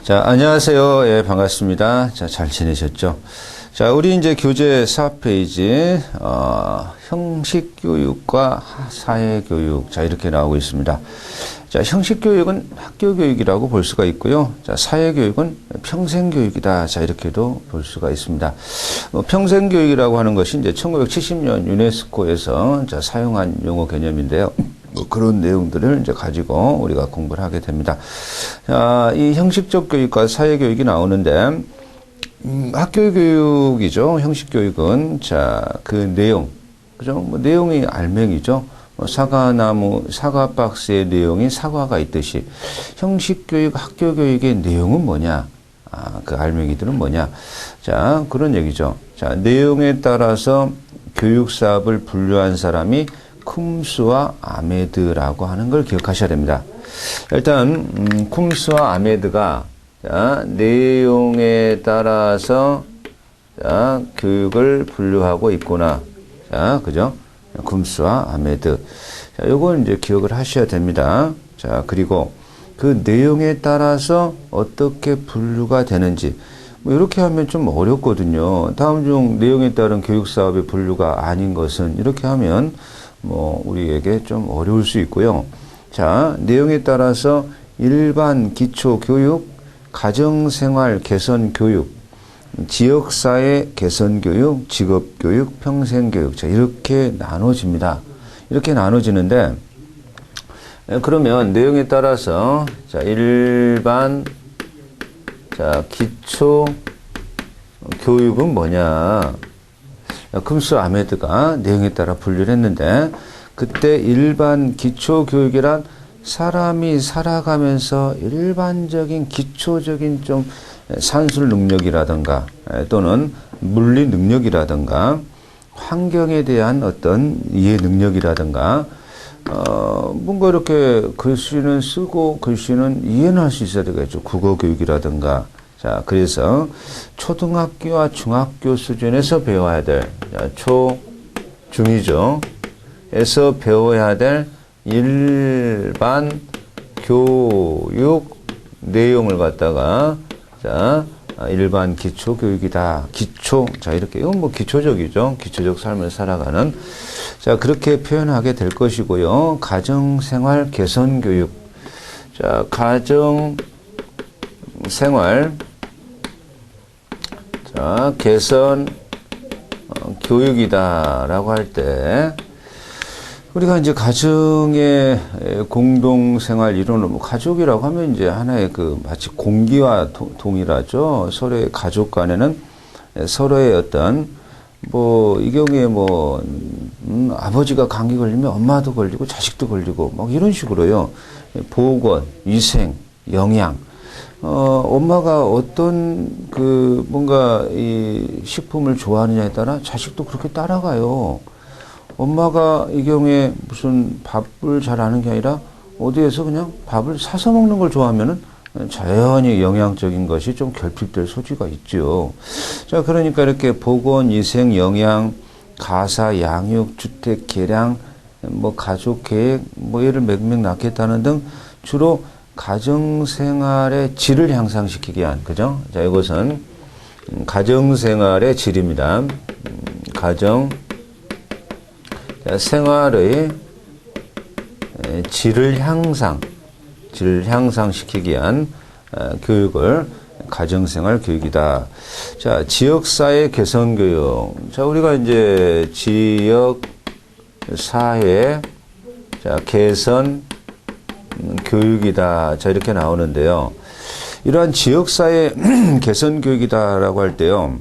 자, 안녕하세요. 예, 반갑습니다. 자, 잘 지내셨죠? 자, 우리 이제 교재 4페이지, 형식교육과 사회교육. 자, 이렇게 나오고 있습니다. 자, 형식교육은 학교교육이라고 볼 수가 있고요. 자, 사회교육은 평생교육이다. 자, 이렇게도 볼 수가 있습니다. 평생교육이라고 하는 것이 이제 1970년 유네스코에서 자, 사용한 용어 개념인데요. 그런 내용들을 이제 가지고 우리가 공부를 하게 됩니다. 자, 이 형식적 교육과 사회교육이 나오는데, 학교 교육이죠. 형식 교육은. 자, 그 내용. 그죠? 뭐 내용이 알맹이죠. 사과 박스의 내용이 사과가 있듯이 형식 교육, 학교 교육의 내용은 뭐냐? 그 알맹이들은 뭐냐? 자, 그런 얘기죠. 자, 내용에 따라서 교육 사업을 분류한 사람이 쿰스와 아메드라고 하는 걸 기억하셔야 됩니다. 일단 쿰스와 아메드가 자, 내용에 따라서 자, 교육을 분류하고 있구나. 자, 그죠? 쿰스와 아메드. 자, 요걸 이제 기억을 하셔야 됩니다. 자, 그리고 그 내용에 따라서 어떻게 분류가 되는지 뭐 이렇게 하면 좀 어렵거든요. 다음 중 내용에 따른 교육 사업의 분류가 아닌 것은 이렇게 하면 뭐 우리에게 좀 어려울 수 있고요. 자, 내용에 따라서 일반 기초 교육, 가정생활 개선 교육, 지역사회 개선 교육, 직업 교육, 평생 교육. 자, 이렇게 나눠집니다. 이렇게 나눠지는데 그러면 내용에 따라서 자, 일반 자, 기초 교육은 뭐냐? 쿰스 아메드가 내용에 따라 분류를 했는데 그때 일반 기초교육이란 사람이 살아가면서 일반적인 기초적인 좀 산술 능력이라든가 또는 물리 능력이라든가 환경에 대한 어떤 이해 능력이라든가 뭔가 이렇게 글씨는 쓰고 글씨는 이해는 할 수 있어야 되겠죠. 국어 교육이라든가. 자, 그래서 초등학교와 중학교 수준에서 배워야 될, 자, 중이죠. 에서 배워야 될 일반 교육 내용을 갖다가, 자, 일반 기초 교육이다. 기초. 자, 이렇게, 이건 뭐 기초적이죠. 기초적 삶을 살아가는. 자, 그렇게 표현하게 될 것이고요. 가정생활 개선 교육. 자, 가정생활 자, 개선 교육이다라고 할 때 우리가 이제 가정의 공동생활 이론을 뭐 가족이라고 하면 이제 하나의 그 마치 공기와 동일하죠. 서로의 가족 간에는 서로의 어떤 뭐 이 경우에 뭐 아버지가 감기 걸리면 엄마도 걸리고 자식도 걸리고 막 이런 식으로요. 보건, 위생, 영양 엄마가 어떤 그 뭔가 이 식품을 좋아하느냐에 따라 자식도 그렇게 따라가요. 엄마가 이 경우에 무슨 밥을 잘 아는 게 아니라 어디에서 그냥 밥을 사서 먹는 걸 좋아하면은 자연히 영양적인 것이 좀 결핍될 소지가 있죠. 자, 그러니까 이렇게 보건, 위생, 영양, 가사, 양육, 주택, 개량, 뭐 가족 계획, 뭐 얘를 맥맥 낳겠다는 등 주로 가정생활의 질을 향상시키기 위한, 그죠? 자, 이것은 가정생활의 질입니다. 생활의 질을 향상시키기 위한 교육을 가정생활 교육이다. 자, 지역사회 개선 교육. 자, 우리가 이제 지역사회, 자, 개선 교육이다. 자, 이렇게 나오는데요. 이러한 지역사회 개선 교육이다라고 할 때요.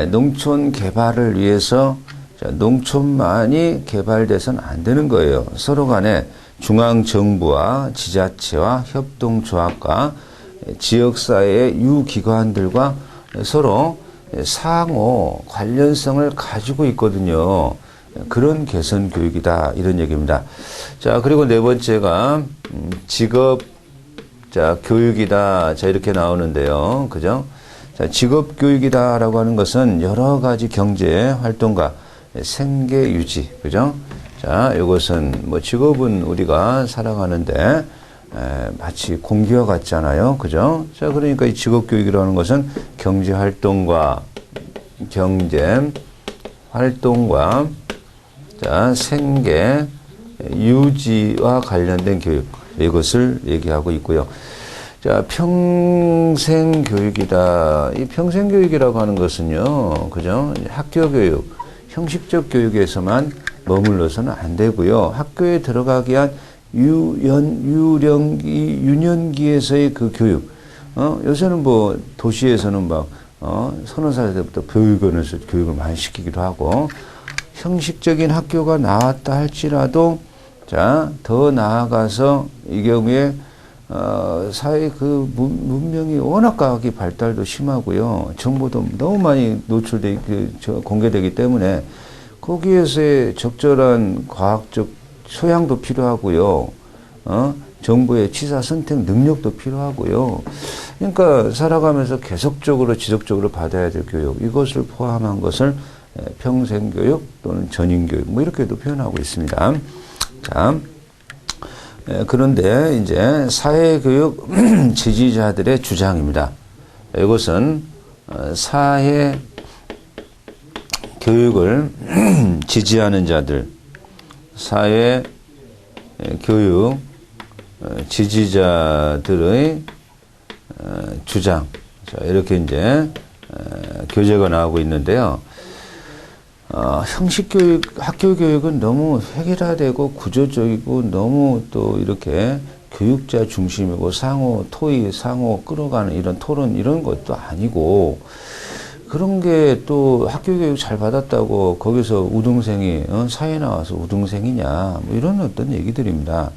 농촌 개발을 위해서 자, 농촌만이 개발돼서는 안 되는 거예요. 서로 간에 중앙정부와 지자체와 협동조합과 지역사회의 유기관들과 서로 상호 관련성을 가지고 있거든요. 그런 개선 교육이다. 이런 얘기입니다. 자, 그리고 네 번째가 직업 자, 교육이다. 자, 이렇게 나오는데요. 그죠? 자, 직업 교육이다라고 하는 것은 여러 가지 경제 활동과 생계 유지. 그죠? 자, 이것은 뭐 직업은 우리가 살아가는데 마치 공기와 같잖아요. 그죠? 자, 그러니까 이 직업교육이라는 것은 경제 활동과 자, 생계 유지와 관련된 교육, 이것을 얘기하고 있고요. 자, 평생교육이다. 이 평생교육이라고 하는 것은요, 그죠? 학교교육, 형식적 교육에서만 머물러서는 안 되고요. 학교에 들어가기 위한 유년기에서의 그 교육. 요새는 뭐, 도시에서는 막, 서너 살 때부터 교육원에서 교육을 많이 시키기도 하고, 형식적인 학교가 나왔다 할지라도, 자, 더 나아가서 이 경우에 사회 그 문명이 워낙 과학이 발달도 심하고요. 정보도 너무 많이 공개되기 때문에 거기에서의 적절한 과학적 소양도 필요하고요. 정보의 취사 선택 능력도 필요하고요. 그러니까 살아가면서 계속적으로 지속적으로 받아야 될 교육, 이것을 포함한 것을 평생교육 또는 전인교육 뭐 이렇게도 표현하고 있습니다. 자, 그런데 이제 사회교육 지지자들의 주장입니다. 이것은 사회교육을 지지하는 자들, 사회교육 지지자들의 주장. 자, 이렇게 이제 교재가 나오고 있는데요. 형식교육, 학교교육은 너무 획일화되고 구조적이고 너무 또 이렇게 교육자 중심이고 상호 끌어가는 이런 토론 이런 것도 아니고 그런 게 또 학교교육 잘 받았다고 거기서 우등생이 사회 나와서 우등생이냐 뭐 이런 어떤 얘기들입니다.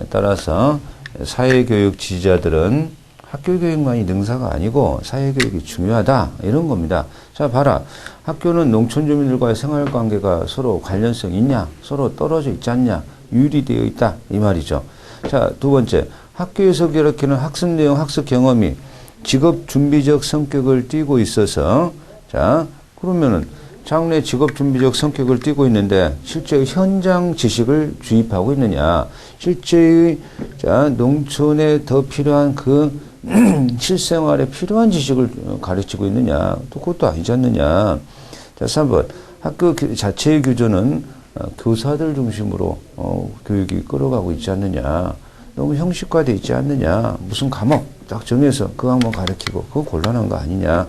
따라서 사회교육 지지자들은 학교교육만이 능사가 아니고 사회교육이 중요하다 이런 겁니다. 자, 봐라. 학교는 농촌 주민들과의 생활관계가 서로 관련성이 있냐, 서로 떨어져 있지 않냐, 유리되어 있다 이 말이죠. 자, 두 번째, 학교에서 가르치는 학습 내용, 학습 경험이 직업 준비적 성격을 띠고 있어서, 자, 그러면은 장래 직업 준비적 성격을 띠고 있는데 실제의 현장 지식을 주입하고 있느냐, 실제의 자 농촌에 더 필요한 그 실생활에 필요한 지식을 가르치고 있느냐, 또 그것도 아니지 않느냐. 자, 3번. 학교 자체의 규조는 교사들 중심으로 교육이 끌어가고 있지 않느냐. 너무 형식화되어 있지 않느냐. 무슨 과목 딱 정해서 그 과목 가르치고 그거 곤란한 거 아니냐.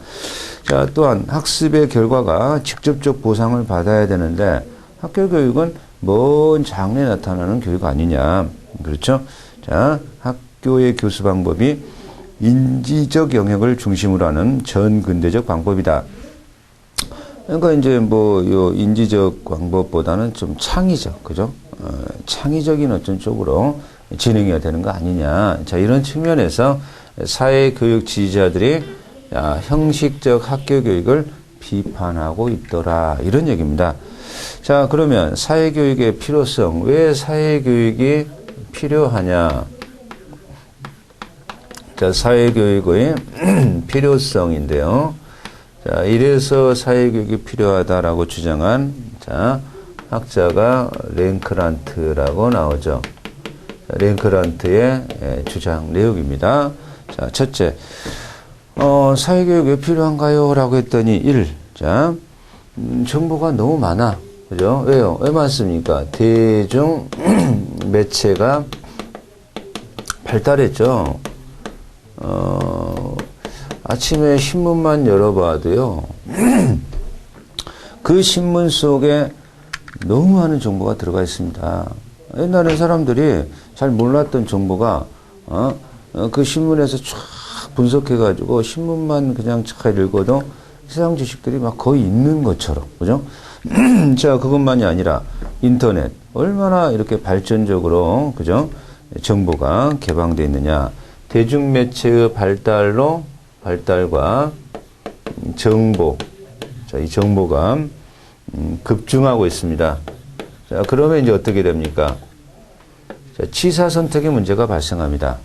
자, 또한 학습의 결과가 직접적 보상을 받아야 되는데 학교 교육은 먼 장래에 나타나는 교육 아니냐. 그렇죠? 자, 학교의 교수 방법이 인지적 영역을 중심으로 하는 전근대적 방법이다. 그러니까 이제 뭐 요 인지적 방법보다는 좀 창의적, 그죠? 창의적인 어떤 쪽으로 진행해야 되는 거 아니냐. 자, 이런 측면에서 사회교육 지지자들이 형식적 학교 교육을 비판하고 있더라. 이런 얘기입니다. 자, 그러면 사회교육의 필요성, 왜 사회교육이 필요하냐? 자, 사회교육의 필요성인데요. 자, 이래서 사회교육이 필요하다라고 주장한, 자, 학자가 랭크란트라고 나오죠. 자, 랭크란트의 주장 내용입니다. 자, 첫째, 사회교육 왜 필요한가요? 라고 했더니, 1. 자, 정보가 너무 많아. 그죠? 왜요? 왜 많습니까? 대중 매체가 발달했죠. 아침에 신문만 열어봐도요, 그 신문 속에 너무 많은 정보가 들어가 있습니다. 옛날에 사람들이 잘 몰랐던 정보가, 그 신문에서 쫙 분석해가지고 신문만 그냥 잘 읽어도 세상 지식들이 막 거의 있는 것처럼, 그죠? 자, 그것만이 아니라 인터넷. 얼마나 이렇게 발전적으로, 그죠? 정보가 개방되어 있느냐. 대중매체의 발달과 정보, 자, 이 정보가 급증하고 있습니다. 자, 그러면 이제 어떻게 됩니까? 자, 취사 선택의 문제가 발생합니다.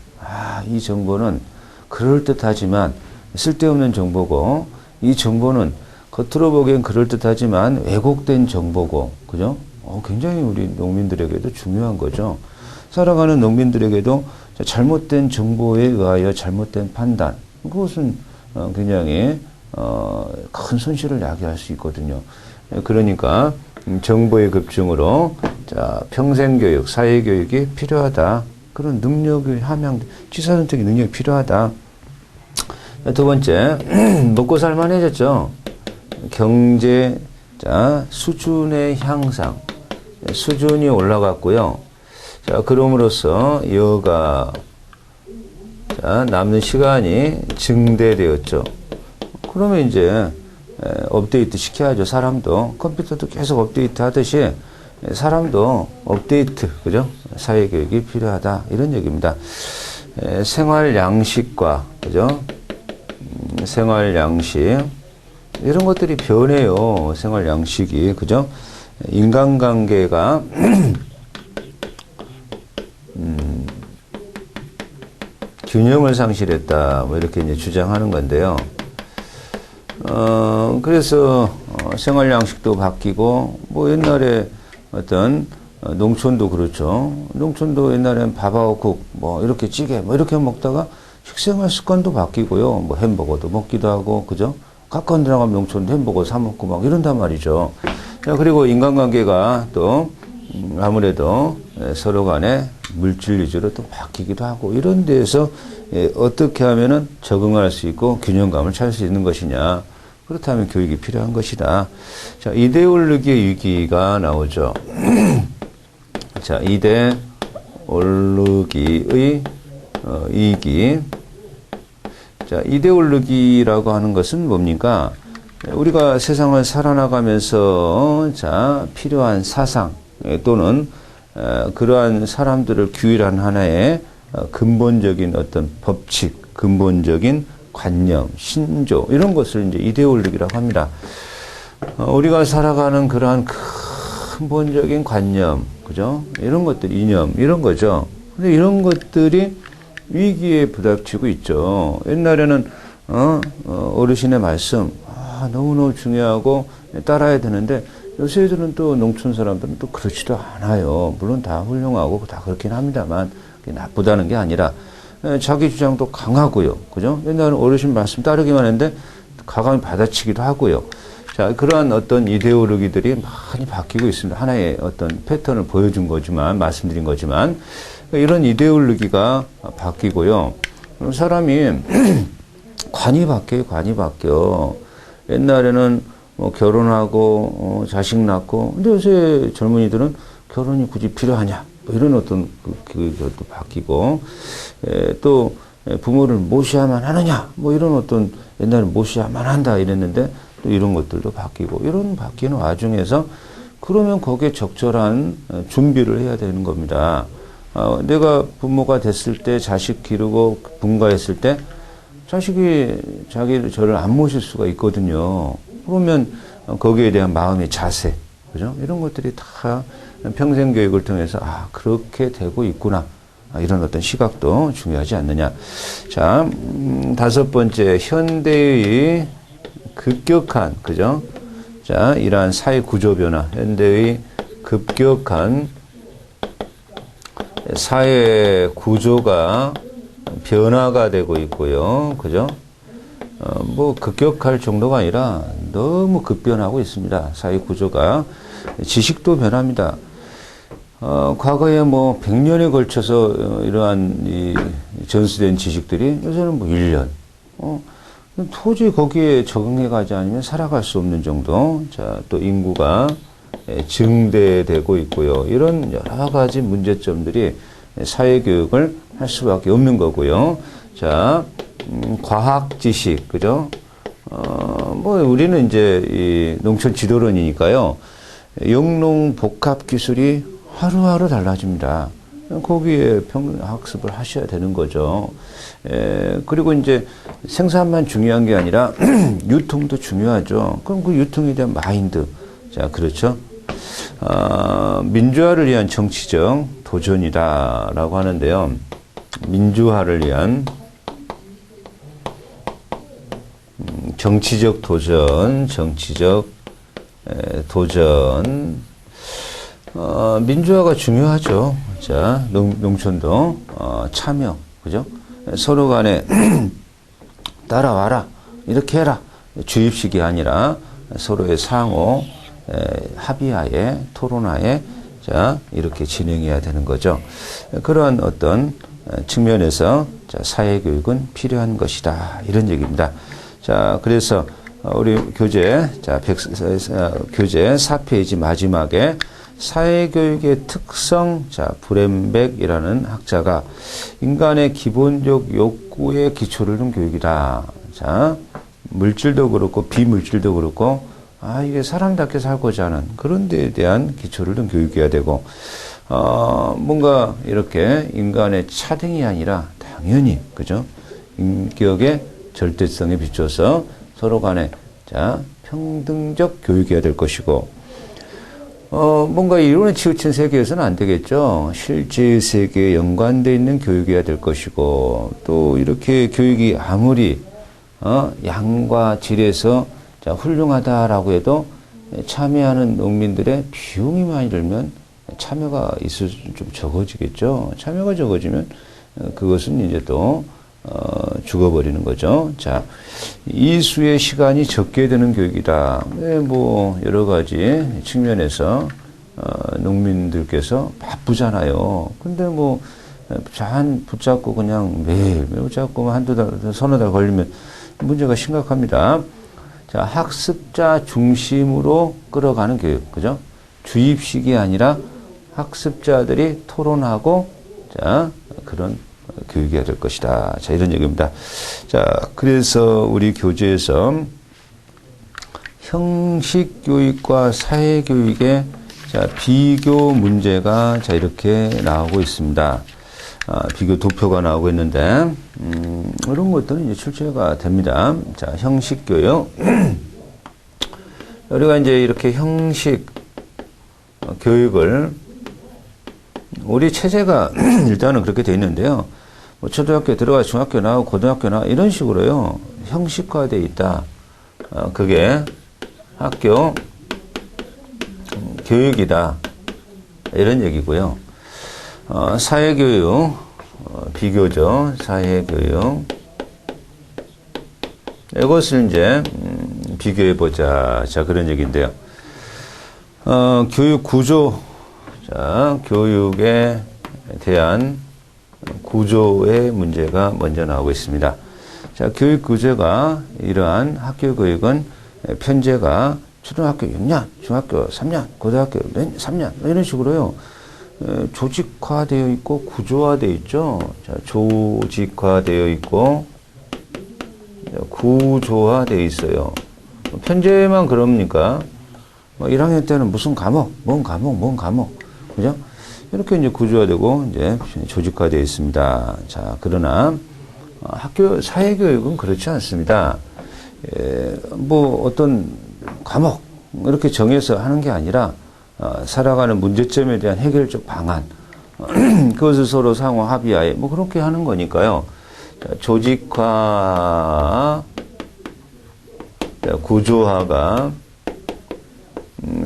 이 정보는 그럴듯하지만 쓸데없는 정보고, 이 정보는 겉으로 보기엔 그럴듯하지만 왜곡된 정보고, 그죠? 굉장히 우리 농민들에게도 중요한 거죠. 살아가는 농민들에게도 자, 잘못된 정보에 의하여 잘못된 판단, 그것은 굉장히 큰 손실을 야기할 수 있거든요. 그러니까 정보의 급증으로 자, 평생교육, 사회교육이 필요하다. 그런 능력의 함양, 취사선택의 능력이 필요하다. 두 번째, 먹고 살만해졌죠. 경제, 자, 수준의 향상, 수준이 올라갔고요. 자, 그럼으로써 여가, 자, 남는 시간이 증대되었죠. 그러면 이제 업데이트 시켜야죠. 사람도 컴퓨터도 계속 업데이트 하듯이 사람도 업데이트, 그죠? 사회교육이 필요하다 이런 얘기입니다. 생활 양식과, 그죠? 생활 양식 이런 것들이 변해요. 생활 양식이, 그죠? 인간관계가 균형을 상실했다 뭐 이렇게 이제 주장하는 건데요. 그래서 생활 양식도 바뀌고 뭐 옛날에 어떤 농촌도 그렇죠. 농촌도 옛날엔 밥하고 국 뭐 이렇게 찌개 뭐 이렇게 먹다가 식생활 습관도 바뀌고요. 뭐 햄버거도 먹기도 하고, 그죠? 가까운 데 나가면 농촌도 햄버거 사 먹고 막 이런단 말이죠. 자, 그리고 인간관계가 또 아무래도 서로 간에 물질 위주로 또 바뀌기도 하고 이런 데에서 어떻게 하면은 적응할 수 있고 균형감을 찾을 수 있는 것이냐. 그렇다면 교육이 필요한 것이다. 자, 이데올로기의 위기가 나오죠. 자, 이데올로기의 위기. 자, 이데올로기라고 하는 것은 뭡니까? 우리가 세상을 살아나가면서 자, 필요한 사상 또는 그러한 사람들을 규율한 하나의 근본적인 어떤 법칙, 근본적인 관념, 신조 이런 것을 이제 이데올로기라고 합니다. 우리가 살아가는 그러한 근본적인 관념, 그죠? 이런 것들, 이념 이런 거죠. 근데 이런 것들이 위기에 부닥치고 있죠. 옛날에는 어르신의 말씀 너무너무 중요하고 따라야 되는데 요새 애들은 또 농촌 사람들은 또 그렇지도 않아요. 물론 다 훌륭하고 다 그렇긴 합니다만 그게 나쁘다는 게 아니라 자기 주장도 강하고요. 그죠? 옛날에는 어르신 말씀 따르기만 했는데 과감히 받아치기도 하고요. 자, 그러한 어떤 이데올로기들이 많이 바뀌고 있습니다. 하나의 어떤 패턴을 보여준 거지만, 말씀드린 거지만, 이런 이데올로기가 바뀌고요. 사람이 관이 바뀌어요, 관이 바뀌어. 옛날에는 뭐 결혼하고, 자식 낳고, 근데 요새 젊은이들은 결혼이 굳이 필요하냐? 뭐 이런 어떤 그것도 바뀌고, 또 부모를 모셔야만 하느냐? 뭐 이런 어떤 옛날에 모셔야만 한다 이랬는데, 또 이런 것들도 바뀌고, 이런 바뀌는 와중에서 그러면 거기에 적절한 준비를 해야 되는 겁니다. 내가 부모가 됐을 때 자식 기르고 분가했을 때 자식이 저를 안 모실 수가 있거든요. 그러면 거기에 대한 마음의 자세, 그죠? 이런 것들이 다 평생 교육을 통해서 그렇게 되고 있구나. 이런 어떤 시각도 중요하지 않느냐. 자, 다섯 번째, 현대의 급격한, 그죠? 자, 이러한 사회 구조 변화, 현대의 급격한 사회 구조가 변화가 되고 있고요. 그죠? 뭐, 급격할 정도가 아니라 너무 급변하고 있습니다. 사회 구조가. 지식도 변합니다. 과거에 뭐, 100년에 걸쳐서 이러한 이 전수된 지식들이 요새는 뭐, 1년. 도저히 거기에 적응해 가지 않으면 살아갈 수 없는 정도. 자, 또 인구가 증대되고 있고요. 이런 여러 가지 문제점들이 사회교육을 할 수밖에 없는 거고요. 자, 과학 지식, 그죠? 뭐, 우리는 이제 이 농촌 지도론이니까요. 영농 복합 기술이 하루하루 달라집니다. 거기에 학습을 하셔야 되는 거죠. 그리고 이제 생산만 중요한 게 아니라 유통도 중요하죠. 그럼 그 유통에 대한 마인드. 자, 그렇죠. 민주화를 위한 정치적 도전이다라고 하는데요. 민주화를 위한 정치적 도전, 정치적 도전. 민주화가 중요하죠. 자, 농촌도, 참여, 그죠? 서로 간에 따라와라. 이렇게 해라. 주입식이 아니라 서로의 상호, 합의하에, 토론하에, 자, 이렇게 진행해야 되는 거죠. 그러한 어떤 측면에서, 자, 사회교육은 필요한 것이다. 이런 얘기입니다. 자, 그래서, 우리 교재, 자, 교재 4페이지 마지막에 사회교육의 특성, 자, 브렘백이라는 학자가 인간의 기본적 욕구에 기초를 둔 교육이다. 자, 물질도 그렇고 비물질도 그렇고, 이게 사람답게 살고자 하는 그런 데에 대한 기초를 둔 교육이어야 되고, 뭔가 이렇게 인간의 차등이 아니라 당연히, 그죠? 인격의 절대성에 비춰서 서로 간에, 자, 평등적 교육이어야 될 것이고, 뭔가 이론에 치우친 세계에서는 안 되겠죠. 실제의 세계에 연관되어 있는 교육이어야 될 것이고, 또 이렇게 교육이 아무리, 양과 질에서 자, 훌륭하다라고 해도 참여하는 농민들의 비용이 많이 들면 참여가 좀 적어지겠죠. 참여가 적어지면 그것은 이제 또, 죽어버리는 거죠. 자, 이수의 시간이 적게 되는 교육이다. 뭐, 여러 가지 측면에서, 농민들께서 바쁘잖아요. 근데 뭐, 잔 붙잡고 그냥 매일 붙잡고 한두 달, 서너 달 걸리면 문제가 심각합니다. 자, 학습자 중심으로 끌어가는 교육. 그죠? 주입식이 아니라 학습자들이 토론하고, 자, 그런 교육이어야 될 것이다. 자, 이런 얘기입니다. 자, 그래서 우리 교재에서 형식 교육과 사회 교육의 자, 비교 문제가 자, 이렇게 나오고 있습니다. 비교 도표가 나오고 있는데, 이런 것들은 이제 출제가 됩니다. 자, 형식 교육. 우리가 이제 이렇게 형식 교육을 우리 체제가 일단은 그렇게 돼 있는데요. 뭐 초등학교 들어가 중학교 나오고 고등학교 나오고 이런 식으로요. 형식화되어 있다. 그게 학교 교육이다. 이런 얘기고요. 사회교육 비교죠. 사회교육 이것을 이제 비교해보자. 자, 그런 얘기인데요. 교육 구조. 자, 교육에 대한 구조의 문제가 먼저 나오고 있습니다. 자, 교육 구조가 이러한 학교 교육은 편제가 초등학교 6년, 중학교 3년, 고등학교 3년 이런 식으로요. 조직화되어 있고 구조화되어 있죠. 자, 조직화되어 있고 구조화되어 있어요. 편제만 그럽니까? 1학년 때는 무슨 과목, 뭔 과목, 그죠? 이렇게 이제 구조화되고 이제 조직화되어 있습니다. 자, 그러나 학교 사회교육은 그렇지 않습니다. 뭐 어떤 과목 이렇게 정해서 하는 게 아니라 살아가는 문제점에 대한 해결적 방안 그것을 서로 상호 합의하에 뭐 그렇게 하는 거니까요. 자, 조직화, 자, 구조화가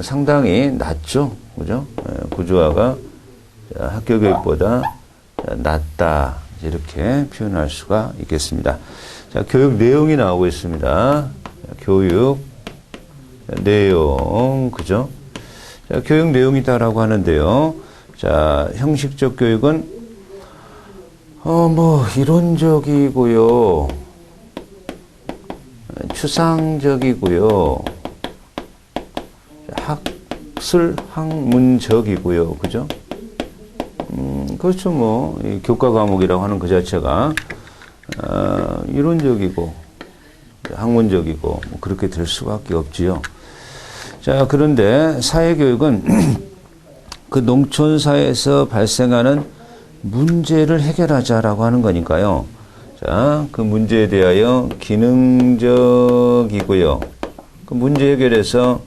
상당히 낮죠, 그죠? 구조화가 학교 교육보다 낮다 이렇게 표현할 수가 있겠습니다. 자, 교육 내용이 나오고 있습니다. 교육 내용, 그죠? 자, 교육 내용이다라고 하는데요. 자, 형식적 교육은 뭐 이론적이고요, 추상적이고요, 학술학문적이고요, 그죠? 그렇죠. 뭐, 이 교과 과목이라고 하는 그 자체가, 이론적이고, 학문적이고, 뭐 그렇게 될 수밖에 없지요. 자, 그런데 사회교육은 그 농촌사회에서 발생하는 문제를 해결하자라고 하는 거니까요. 자, 그 문제에 대하여 기능적이고요. 그 문제 해결에서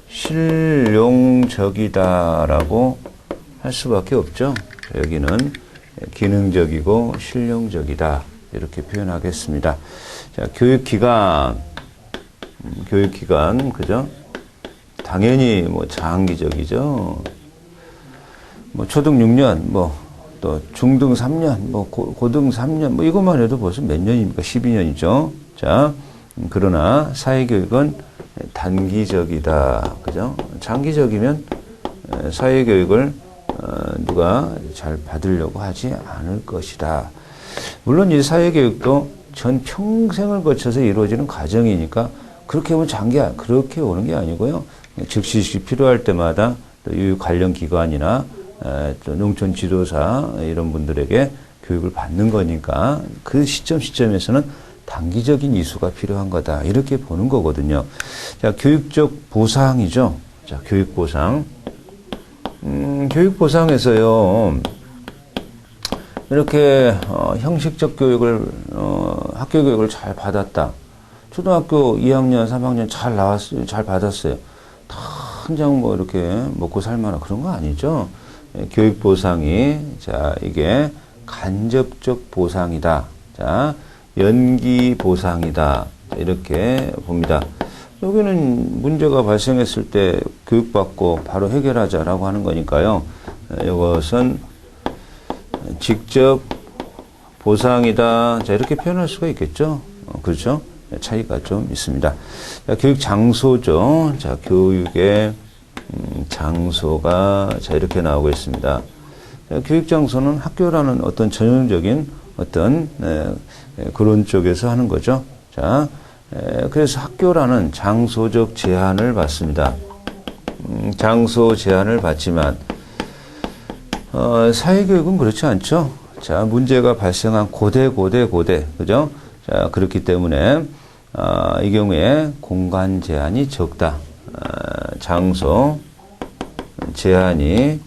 실용적이다라고 할 수밖에 없죠. 여기는 기능적이고 실용적이다 이렇게 표현하겠습니다. 자, 교육기간, 그죠? 당연히 뭐 장기적이죠. 뭐 초등 6년, 뭐 또 중등 3년, 뭐 고등 3년, 뭐 이것만 해도 벌써 몇 년입니까? 12년이죠. 자, 그러나 사회교육은 단기적이다. 그죠? 장기적이면 사회교육을 누가 잘 받으려고 하지 않을 것이다. 물론 이 사회교육도 전 평생을 거쳐서 이루어지는 과정이니까 그렇게 보면 그렇게 오는 게 아니고요. 즉시 필요할 때마다 또 이 관련 기관이나 또 농촌 지도사 이런 분들에게 교육을 받는 거니까 그 시점에서는 단기적인 이수가 필요한 거다. 이렇게 보는 거거든요. 자, 교육적 보상이죠. 자, 교육 보상. 교육 보상에서요. 이렇게 형식적 교육을 학교 교육을 잘 받았다. 초등학교 2학년, 3학년 잘 나왔어요. 잘 받았어요. 당장 뭐 이렇게 먹고 살만한 그런 거 아니죠. 교육 보상이 자, 이게 간접적 보상이다. 자, 연기 보상이다. 이렇게 봅니다. 여기는 문제가 발생했을 때 교육받고 바로 해결하자라고 하는 거니까요. 이것은 직접 보상이다. 자, 이렇게 표현할 수가 있겠죠. 그렇죠? 차이가 좀 있습니다. 자, 교육 장소죠. 자, 교육의 장소가 자, 이렇게 나오고 있습니다. 자, 교육 장소는 학교라는 어떤 전형적인 어떤 그런 쪽에서 하는 거죠. 자, 그래서 학교라는 장소적 제한을 받습니다. 장소 제한을 받지만 사회교육은 그렇지 않죠. 자, 문제가 발생한 고대, 그죠? 자, 그렇기 때문에 이 경우에 공간 제한이 적다. 장소 제한이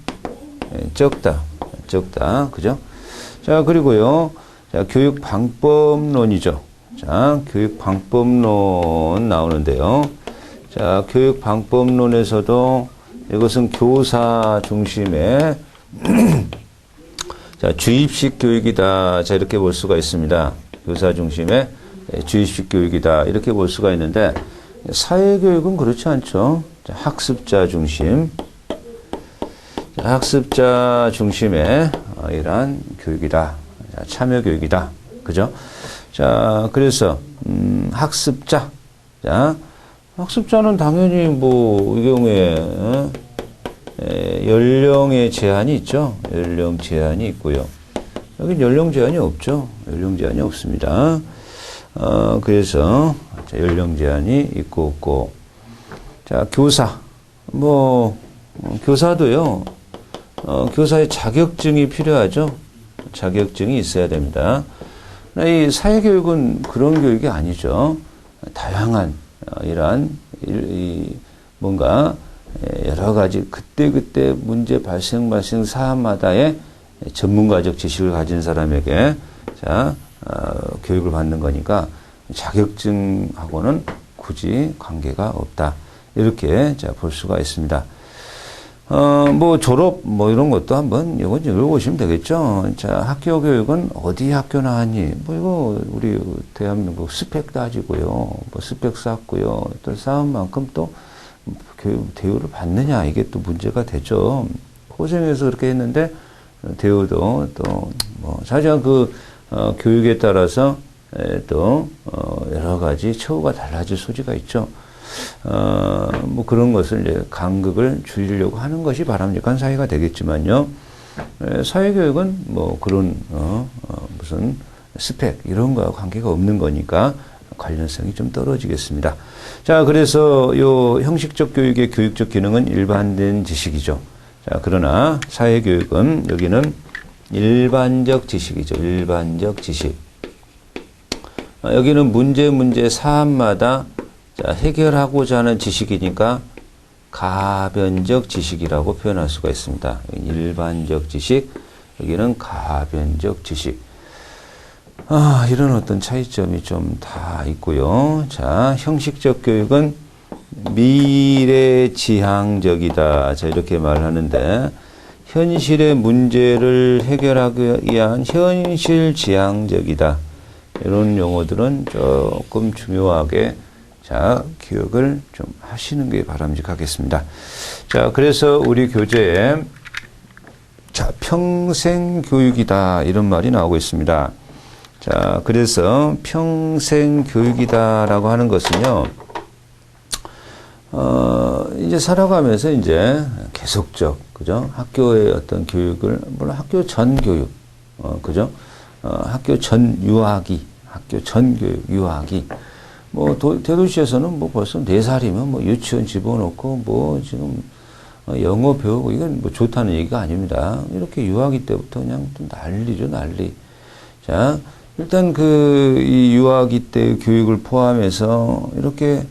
적다, 그죠? 자, 그리고요, 자, 교육 방법론이죠. 자, 교육 방법론 나오는데요. 자, 교육 방법론에서도 이것은 교사 중심의 자, 주입식 교육이다. 자, 이렇게 볼 수가 있습니다. 교사 중심의 주입식 교육이다. 이렇게 볼 수가 있는데, 사회교육은 그렇지 않죠. 자, 학습자 중심. 자, 학습자 중심의 이러한 교육이다. 자, 참여 교육이다. 그죠? 자, 그래서, 학습자. 자, 학습자는 당연히 뭐, 이 경우에, 연령의 제한이 있죠. 연령 제한이 있고요. 여기 연령 제한이 없죠. 연령 제한이 없습니다. 그래서 자, 연령 제한이 있고 없고. 자, 교사. 뭐 교사도요. 교사의 자격증이 필요하죠. 자격증이 있어야 됩니다. 이 사회교육은 그런 교육이 아니죠. 다양한 이러한 뭔가 여러 가지 그때 문제 발생 사안마다의 전문가적 지식을 가진 사람에게 자, 교육을 받는 거니까 자격증하고는 굳이 관계가 없다. 이렇게 자, 볼 수가 있습니다. 뭐 졸업 뭐 이런 것도 한번 이건 읽어보시면 되겠죠. 자, 학교 교육은 어디 학교 나왔니? 뭐 이거 우리 대한민국 스펙 따지고요. 뭐 스펙 쌓고요. 또 쌓은 만큼 또 교육 대우를 받느냐 이게 또 문제가 되죠. 고생해서 그렇게 했는데 대우도 또 뭐 자세한 그 교육에 따라서 또 여러 가지 처우가 달라질 소지가 있죠. 뭐 그런 것을 이제 간극을 줄이려고 하는 것이 바람직한 사회가 되겠지만요. 사회교육은 뭐 그런 무슨 스펙 이런 거와 관계가 없는 거니까 관련성이 좀 떨어지겠습니다. 자, 그래서 요 형식적 교육의 교육적 기능은 일반된 지식이죠. 자, 그러나 사회교육은 여기는 일반적 지식이죠. 일반적 지식. 여기는 문제 사안마다 자, 해결하고자 하는 지식이니까 가변적 지식이라고 표현할 수가 있습니다. 일반적 지식, 여기는 가변적 지식. 이런 어떤 차이점이 좀 다 있고요. 자, 형식적 교육은 미래지향적이다. 자, 이렇게 말하는데, 현실의 문제를 해결하기 위한 현실지향적이다. 이런 용어들은 조금 중요하게 자, 기억을 좀 하시는 게 바람직하겠습니다. 자, 그래서 우리 교재에 자, 평생교육이다 이런 말이 나오고 있습니다. 자, 그래서 평생교육이다라고 하는 것은요, 이제 살아가면서 이제 계속적, 그죠? 학교의 어떤 교육을, 물론 학교 전 교육, 그죠? 학교 전 유아기, 학교 전 교육, 유아기. 뭐, 대도시에서는 뭐 벌써 4살이면 뭐 유치원 집어넣고 뭐 지금 영어 배우고 이건 뭐 좋다는 얘기가 아닙니다. 이렇게 유아기 때부터 그냥 좀 난리죠, 난리. 자, 일단 이 유아기 때 교육을 포함해서 이렇게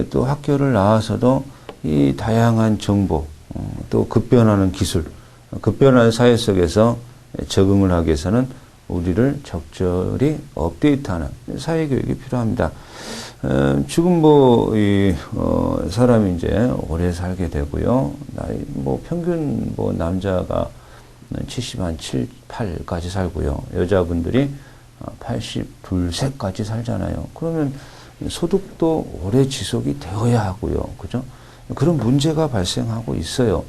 또 학교를 나와서도 이 다양한 정보, 또 급변하는 기술, 급변하는 사회 속에서 적응을 하기 위해서는 우리를 적절히 업데이트하는 사회교육이 필요합니다. 지금 사람이 이제 오래 살게 되고요. 나이, 평균 남자가 7 8까지 살고요. 여자분들이 82세까지 살잖아요. 그러면 소득도 오래 지속이 되어야 하고요. 그죠? 그런 문제가 발생하고 있어요.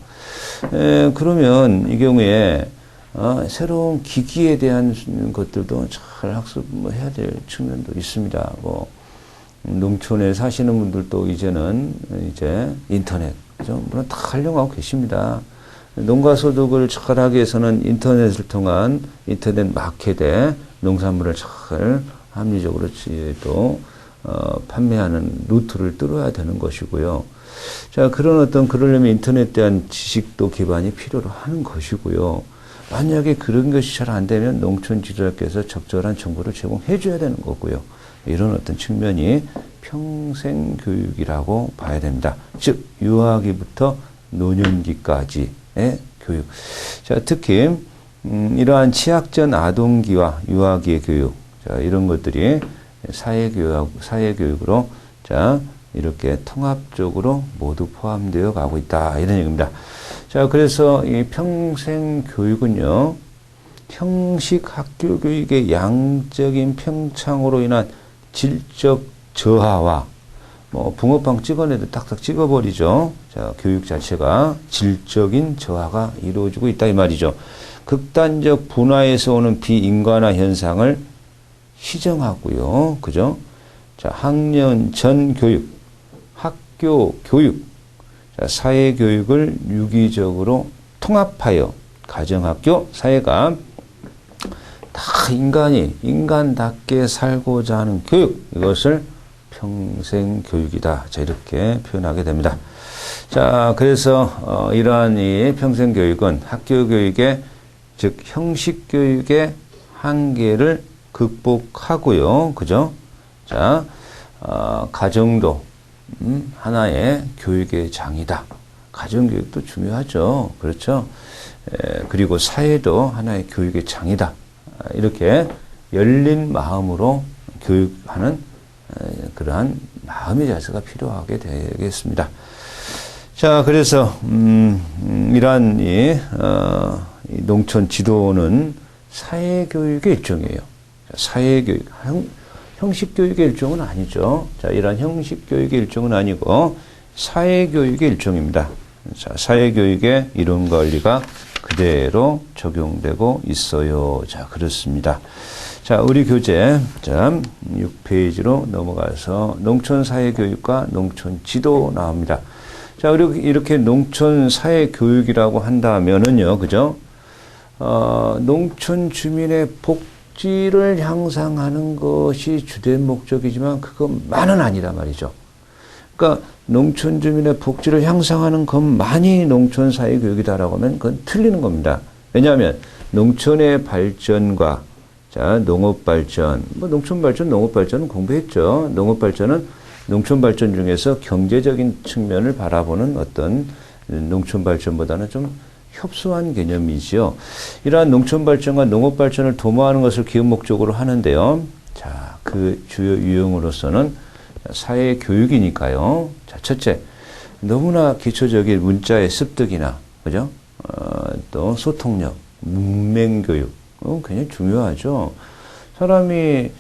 그러면 이 경우에 새로운 기기에 대한 것들도 잘 학습해야 될 측면도 있습니다. 농촌에 사시는 분들도 이제는 인터넷, 그죠? 물론 다 활용하고 계십니다. 농가 소득을 잘 하기 위해서는 인터넷을 통한 인터넷 마켓에 농산물을 잘 합리적으로 또 판매하는 루트를 뚫어야 되는 것이고요. 자, 그러려면 인터넷에 대한 지식도 기반이 필요로 하는 것이고요. 만약에 그런 것이 잘 안 되면 농촌 지도자께서 적절한 정보를 제공해 줘야 되는 거고요. 이런 어떤 측면이 평생교육이라고 봐야 됩니다. 즉, 유아기부터 노년기까지의 교육. 자, 특히, 이러한 취약전 아동기와 유아기의 교육. 자, 이런 것들이 사회교육으로, 자, 이렇게 통합적으로 모두 포함되어 가고 있다. 이런 얘기입니다. 자, 그래서 이 평생교육은요, 형식 학교 교육의 양적인 평창으로 인한 질적 저하와 붕어빵 찍어내도 딱딱 찍어버리죠. 자, 교육 자체가 질적인 저하가 이루어지고 있다 이 말이죠. 극단적 분화에서 오는 비인간화 현상을 시정하고요. 그죠? 자, 학년 전 교육, 학교 교육, 자, 사회 교육을 유기적으로 통합하여 가정학교 사회가 다 인간답게 살고자 하는 교육, 이것을 평생교육이다. 자, 이렇게 표현하게 됩니다. 자, 그래서 이러한 이 평생교육은 학교교육의, 즉 형식교육의 한계를 극복하고요. 그죠? 자, 가정도 하나의 교육의 장이다. 가정교육도 중요하죠. 그렇죠? 그리고 사회도 하나의 교육의 장이다. 이렇게 열린 마음으로 교육하는 그러한 마음의 자세가 필요하게 되겠습니다. 자, 그래서 이러한 이 농촌 지도는 사회교육의 일종이에요. 사회교육, 형식교육의 일종은 아니죠. 자, 이러한 형식교육의 일종은 아니고 사회교육의 일종입니다. 자, 사회교육의 이론과 원리가 그대로 적용되고 있어요. 자, 그렇습니다. 자, 우리 교재, 자, 6페이지로 넘어가서 농촌 사회교육과 농촌 지도 나옵니다. 자, 이렇게 농촌 사회교육이라고 한다면은요, 그죠? 농촌 주민의 복지를 향상하는 것이 주된 목적이지만 그것만은 아니다 말이죠. 그러니까 농촌 주민의 복지를 향상하는 것만이 농촌 사회교육이다라고 하면 그건 틀리는 겁니다. 왜냐하면 농촌의 발전과 자, 농업 발전, 농촌 발전, 농업 발전은 공부했죠. 농업 발전은 농촌 발전 중에서 경제적인 측면을 바라보는 어떤 농촌 발전보다는 좀 협소한 개념이지요. 이러한 농촌 발전과 농업 발전을 도모하는 것을 기업 목적으로 하는데요. 자, 그 주요 유형으로서는 사회 교육이니까요. 자, 첫째, 너무나 기초적인 문자의 습득이나, 그죠? 또 소통력, 문맹 교육, 굉장히 중요하죠. 사람이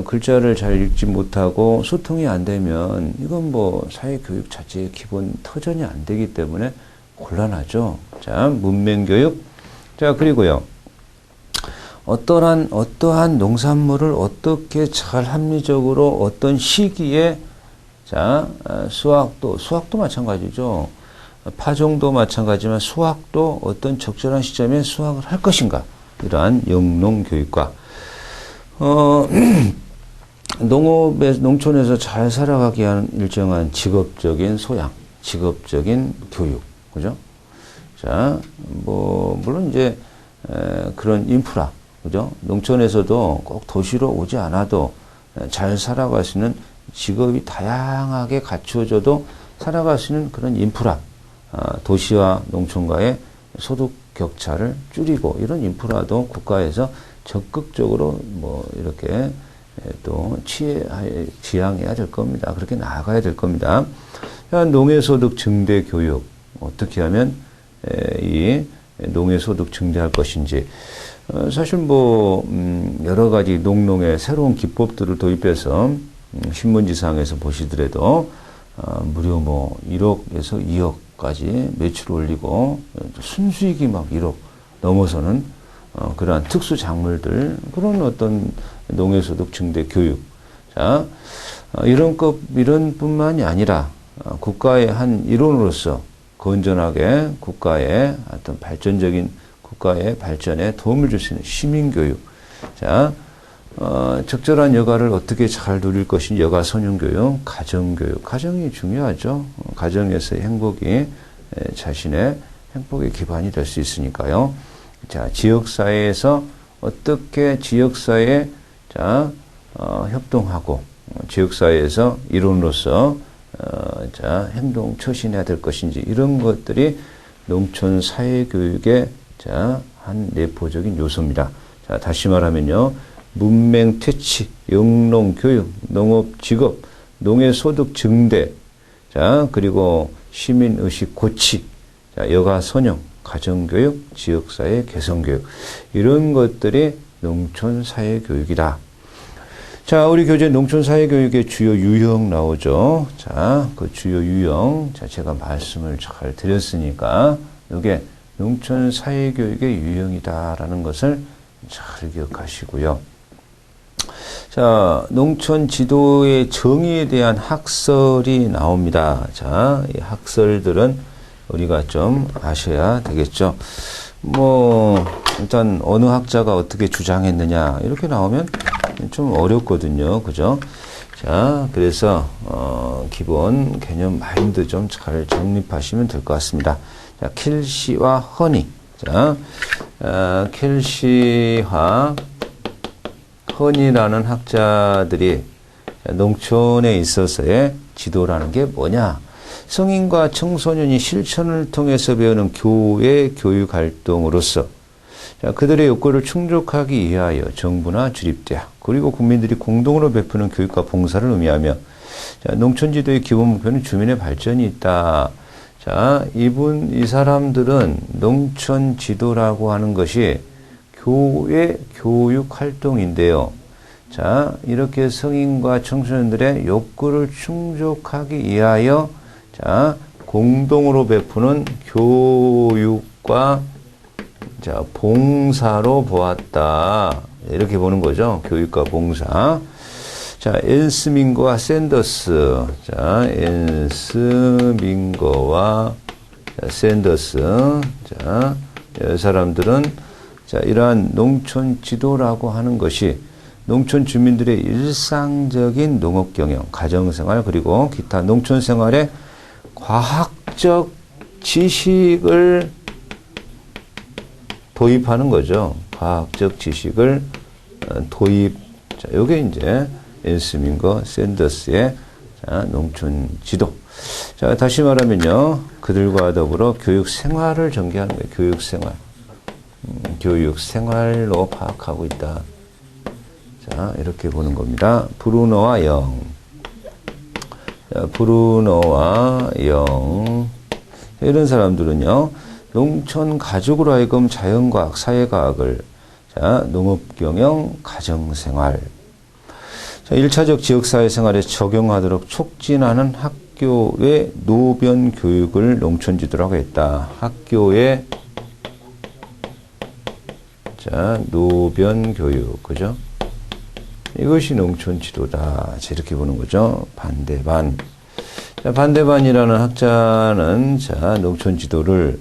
글자를 잘 읽지 못하고 소통이 안 되면 이건 사회 교육 자체의 기본 터전이 안 되기 때문에 곤란하죠. 자, 문맹 교육, 자, 그리고요. 어떠한 농산물을 어떻게 잘 합리적으로 어떤 시기에 자, 수확도 마찬가지죠. 파종도 마찬가지지만 수확도 어떤 적절한 시점에 수확을 할 것인가. 이러한 영농교육과, 농촌에서 잘 살아가기 위한 일정한 직업적인 소양, 직업적인 교육. 그죠? 자, 물론 이제, 그런 인프라. 그죠? 농촌에서도 꼭 도시로 오지 않아도 잘 살아갈 수 있는 직업이 다양하게 갖추어져도 살아갈 수 있는 그런 인프라, 도시와 농촌과의 소득 격차를 줄이고 이런 인프라도 국가에서 적극적으로 이렇게 또 지향해야 될 겁니다. 그렇게 나아가야 될 겁니다. 농해소득 증대 교육, 어떻게 하면 이 농해소득 증대할 것인지, 사실 여러 가지 농농의 새로운 기법들을 도입해서 신문지상에서 보시더라도 무려 1억에서 2억까지 매출을 올리고 순수익이 막 1억 넘어서는 그러한 특수 작물들, 그런 어떤 농해소득 증대 교육. 자, 이런 뿐만이 아니라 국가의 한 일원으로서 건전하게 국가의 어떤 발전적인 국가의 발전에 도움을 줄 수 있는 시민교육. 자, 적절한 여가를 어떻게 잘 누릴 것인지 여가 선용교육, 가정교육. 가정이 중요하죠. 가정에서의 행복이 자신의 행복의 기반이 될 수 있으니까요. 자, 지역사회에서 어떻게 지역사회에 협동하고 지역사회에서 일원으로서 행동 처신해야 될 것인지, 이런 것들이 농촌 사회교육의 한 내포적인 요소입니다. 자, 다시 말하면요. 문맹 퇴치, 영농교육, 농업직업, 농해소득 증대, 자, 그리고 시민의식 고치, 자, 여가선용, 가정교육, 지역사회 개선교육, 이런 것들이 농촌사회교육이다. 자, 우리 교재 농촌사회교육의 주요 유형 나오죠. 자, 그 주요 유형, 자, 제가 말씀을 잘 드렸으니까, 이게 농촌사회교육의 유형이다라는 것을 잘 기억하시고요. 자, 농촌 지도의 정의에 대한 학설이 나옵니다. 자, 이 학설들은 우리가 좀 아셔야 되겠죠. 일단 어느 학자가 어떻게 주장했느냐 이렇게 나오면 좀 어렵거든요. 그죠? 자, 그래서 기본 개념 마인드 좀 잘 정립하시면 될 것 같습니다. 자, 켈시와 허니. 자, 켈시와 허니라는 학자들이 농촌에 있어서의 지도라는 게 뭐냐? 성인과 청소년이 실천을 통해서 배우는 교회 교육 활동으로서, 자, 그들의 욕구를 충족하기 위하여 정부나 주립대학 그리고 국민들이 공동으로 베푸는 교육과 봉사를 의미하며, 자, 농촌 지도의 기본 목표는 주민의 발전이 있다. 자, 이 사람들은 농촌 지도라고 하는 것이 교회 교육 활동인데요. 자, 이렇게 성인과 청소년들의 욕구를 충족하기 위하여, 자, 공동으로 베푸는 교육과, 자, 봉사로 보았다. 이렇게 보는 거죠. 교육과 봉사. 자, 앤스민거와 샌더스. 자, 앤스민거와 샌더스. 자, 이 사람들은, 자, 이러한 농촌 지도라고 하는 것이 농촌 주민들의 일상적인 농업 경영, 가정생활, 그리고 기타 농촌 생활의 과학적 지식을 도입하는 거죠. 과학적 지식을 도입. 자, 요게 이제 앤스민거, 샌더스의, 자, 농촌 지도. 자, 다시 말하면요. 그들과 더불어 교육 생활을 전개하는 거예요. 교육 생활. 교육 생활로 파악하고 있다. 자, 이렇게 보는 겁니다. 브루너와 영. 자, 브루너와 영. 이런 사람들은요, 농촌 가족으로 하여금 자연과학, 사회과학을, 자, 농업경영, 가정생활. 자, 1차적 지역사회 생활에 적용하도록 촉진하는 학교의 노변 교육을 농촌지도라고 했다. 학교의 자, 노변 교육, 그죠? 이것이 농촌 지도다. 자, 이렇게 보는 거죠. 반대반. 자, 반대반이라는 학자는, 자, 농촌 지도를,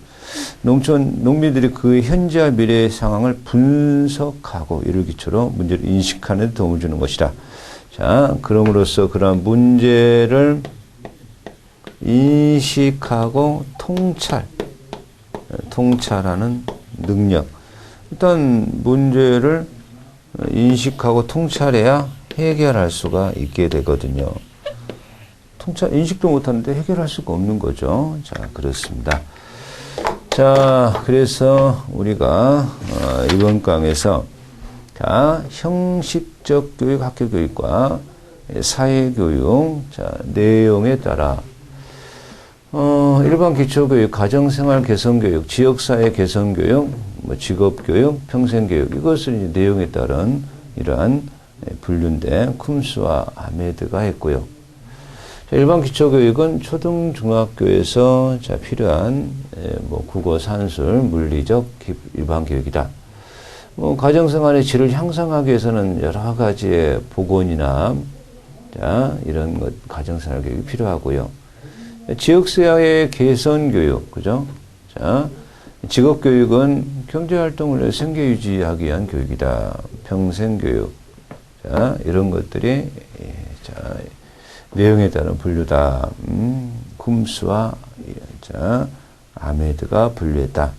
농민들이 그 현재와 미래의 상황을 분석하고 이를 기초로 문제를 인식하는 데 도움을 주는 것이다. 자, 그럼으로써 그러한 문제를 인식하고 통찰하는 능력. 일단 문제를 인식하고 통찰해야 해결할 수가 있게 되거든요. 인식도 못하는데 해결할 수가 없는 거죠. 자, 그렇습니다. 자, 그래서 우리가 이번 강에서 자, 형식적 교육, 학교 교육과 사회 교육, 자, 내용에 따라 일반 기초교육, 가정생활 개선교육, 지역사회 개선교육, 직업교육, 평생교육, 이것을 이제 내용에 따른 이러한 분류인데 쿰스와 아메드가 했고요. 자, 일반 기초교육은 초등, 중학교에서 자, 필요한 국어, 산술, 물리적 일반 교육이다. 가정생활의 질을 향상하기 위해서는 여러 가지의 복원이나 자, 이런 것, 가정생활 교육이 필요하고요. 지역사회 개선교육, 그죠? 자, 직업교육은 경제활동을 생계 유지하기 위한 교육이다. 평생교육. 자, 이런 것들이, 자, 내용에 따른 분류다. 쿰스와, 자, 아메드가 분류했다.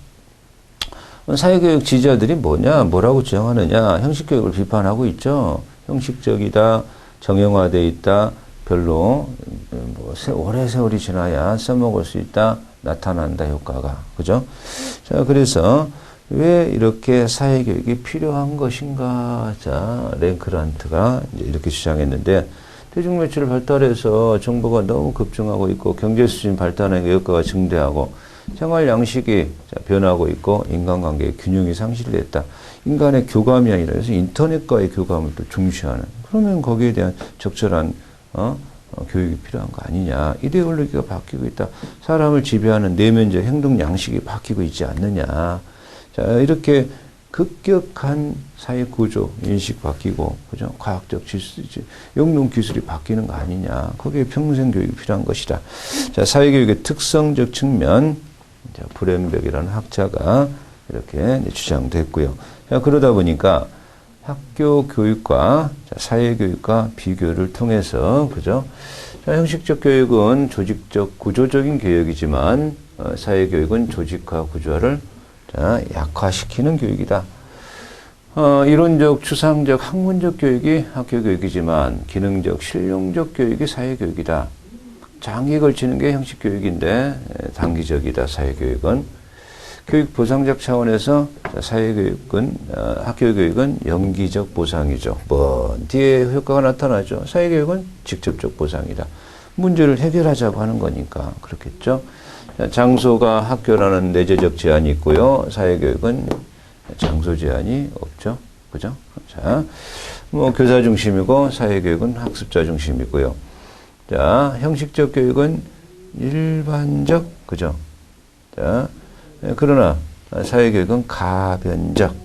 사회교육 지지자들이 뭐라고 주장하느냐? 형식교육을 비판하고 있죠. 형식적이다, 정형화되어 있다, 별로, 오래 세월이 지나야 써먹을 수 있다, 나타난다, 효과가. 그죠? 자, 그래서 왜 이렇게 사회교육이 필요한 것인가? 자, 랭크란트가 이렇게 주장했는데, 대중매체를 발달해서 정보가 너무 급증하고 있고, 경제수준 발달하는 효과가 증대하고, 생활 양식이 변하고 있고, 인간관계의 균형이 상실됐다. 인간의 교감이 아니라 그래서 인터넷과의 교감을 또 중시하는. 그러면 거기에 대한 적절한, 교육이 필요한 거 아니냐. 이데올로기가 바뀌고 있다. 사람을 지배하는 내면적 행동 양식이 바뀌고 있지 않느냐. 자, 이렇게 급격한 사회 구조, 인식 바뀌고, 그죠? 과학적 영농 기술이 바뀌는 거 아니냐. 거기에 평생 교육이 필요한 것이다. 자, 사회교육의 특성적 측면, 자, 브렘백이라는 학자가 이렇게 주장됐고요. 자, 그러다 보니까 학교 교육과 사회교육과 비교를 통해서, 그죠? 자, 형식적 교육은 조직적, 구조적인 교육이지만, 사회교육은 조직화, 구조화를 자, 약화시키는 교육이다. 이론적, 추상적, 학문적 교육이 학교 교육이지만, 기능적, 실용적 교육이 사회교육이다. 장기에 걸치는 게 형식 교육인데, 단기적이다, 사회교육은. 교육 보상적 차원에서 사회교육은, 학교 교육은 연기적 보상이죠. 뒤에 효과가 나타나죠. 사회교육은 직접적 보상이다. 문제를 해결하자고 하는 거니까 그렇겠죠. 장소가 학교라는 내재적 제한이 있고요. 사회교육은 장소 제한이 없죠. 그죠? 자, 교사 중심이고 사회교육은 학습자 중심이고요. 자, 형식적 교육은 일반적, 그죠? 자, 그러나 사회교육은 가변적.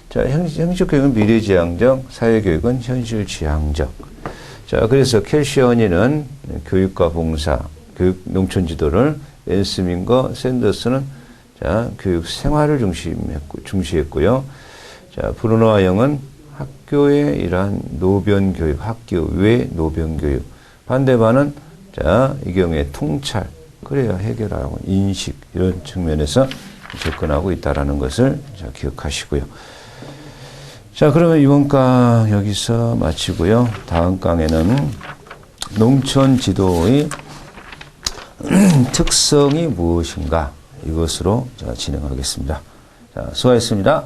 자, 형식 교육은 미래지향적, 사회교육은 현실지향적. 자, 그래서 켈시언이는 교육과 봉사, 교육 농촌 지도를, 앤스민과 샌더스는 자, 교육 생활을 중시했고요. 자, 브루노와 영은 학교의 이러한 노변 교육, 학교 외 노변 교육. 반대반은 자, 이 경우에 통찰. 그래야 해결하고 인식 이런 측면에서 접근하고 있다라는 것을 자, 기억하시고요. 자, 그러면 이번 강 여기서 마치고요. 다음 강에는 농촌 지도의 특성이 무엇인가 이것으로 자, 진행하겠습니다. 자, 수고하셨습니다.